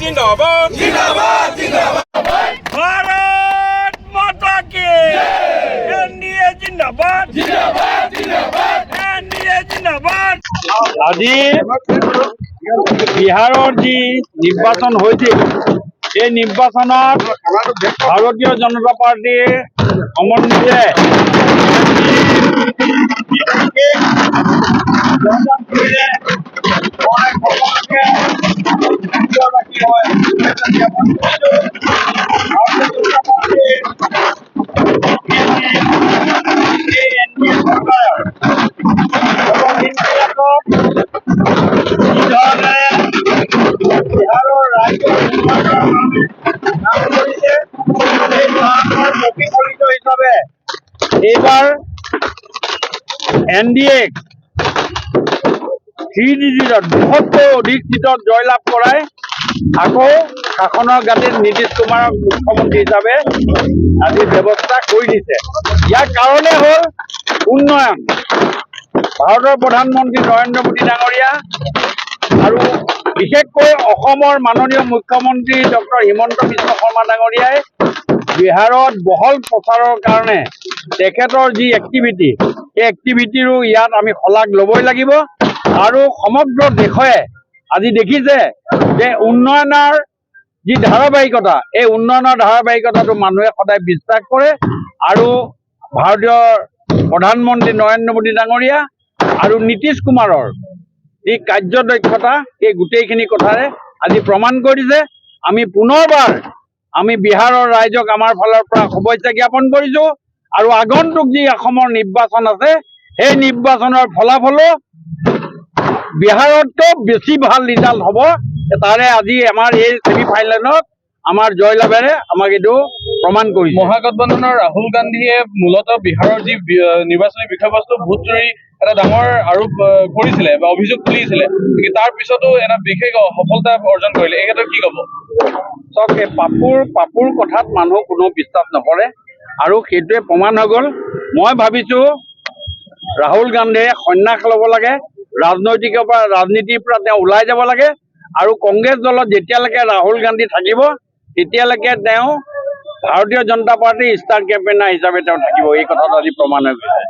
जिंदाबाद जिंदाबाद जिंदाबाद भारत माता की एनडीए जिंदाबाद जिंदाबाद जिंदाबाद एनडीए जिंदाबाद আজি বিহাৰৰ যি নিৰ্বাচন হৈছিল এই নিৰ্বাচনত ভাৰতীয় জনতা পাৰ্টীৰ সমন্বয়ে হিসাবে এইবাৰ এনডিএক 3 ডিজিটত 200তকৈ অধিক সিটত জয়লাভ কৰাই আকৌ শাসনৰ গাদীত নীতিশ কুমাৰক মুখ্যমন্ত্ৰী হিচাপে আজি ব্যৱস্থা কৰি দিছে। ইয়াৰ কাৰণে হ'ল উন্নয়ন। ভাৰতৰ প্ৰধানমন্ত্ৰী নৰেন্দ্ৰ মোদী ডাঙৰীয়া আৰু বিশেষকৈ অসমৰ মাননীয় মুখ্যমন্ত্ৰী ডক্টৰ হিমন্ত বিশ্ব শৰ্মা ডাঙৰীয়াই বিহাৰত বহল প্ৰচাৰৰ কাৰণে তেখেতৰ যি এক্টিভিটি সেই এক্টিভিটিৰো ইয়াত আমি শলাগ ল'বই লাগিব। আৰু সমগ্ৰ দেশে আজি দেখিছে যে উন্নয়নৰ যি ধাৰাবাহিকতা এই উন্নয়নৰ ধাৰাবাহিকতাটো মানুহে সদায় বিশ্বাস কৰে আৰু ভাৰতীয় প্ৰধানমন্ত্ৰী নৰেন্দ্ৰ মোদী ডাঙৰীয়া আৰু নীতিশ কুমাৰৰ যি কাৰ্যদক্ষতা এই গোটেইখিনি কথাৰে আজি প্ৰমাণ কৰি দিছে। আমি পুনৰবাৰ আমি বিহাৰৰ ৰাইজক আমাৰ ফালৰ পৰা শুভেচ্ছা জ্ঞাপন কৰিছোঁ আৰু আগন্তুক যি অসমৰ নিৰ্বাচন আছে সেই নিৰ্বাচনৰ ফলাফলো বিহাৰতকৈ বেছি ভাল ৰিজাল্ট হ'ব। তাৰে আজি আমাৰ এই ছেমি ফাইনেলত আমাৰ জয়লাভেৰে আমাক এইটো প্ৰমাণ কৰিছে। মহাগঠবন্ধনৰ ৰাহুল গান্ধীয়ে মূলতঃ বিহাৰৰ যি নিৰ্বাচনী বিষয়বস্তু ভোট চুৰি এটা ডাঙৰ আৰোপ কৰিছিলে বা অভিযোগ তুলিছিলে, তাৰ পিছতো এটা বিশেষ সফলতা অৰ্জন কৰিলে। এই ক্ষেত্ৰত কি ক'ব? চাওক, এই পাপুৰ কথাত মানুহ কোনো বিশ্বাস নকৰে আৰু সেইটোৱে প্ৰমাণ হৈ গ'ল। মই ভাবিছোঁ ৰাহুল গান্ধীয়ে সন্ন্যাস ল'ব লাগে, ৰাজনীতিৰ পৰা তেওঁ ওলাই যাব লাগে আৰু কংগ্ৰেছ দলত যেতিয়ালৈকে ৰাহুল গান্ধী থাকিব তেতিয়ালৈকে তেওঁ ভাৰতীয় জনতা পাৰ্টীৰ ষ্টাৰ কেম্পেইনাৰ হিচাপে তেওঁ থাকিব। এই কথাটো আজি প্ৰমাণ হৈ গৈছে।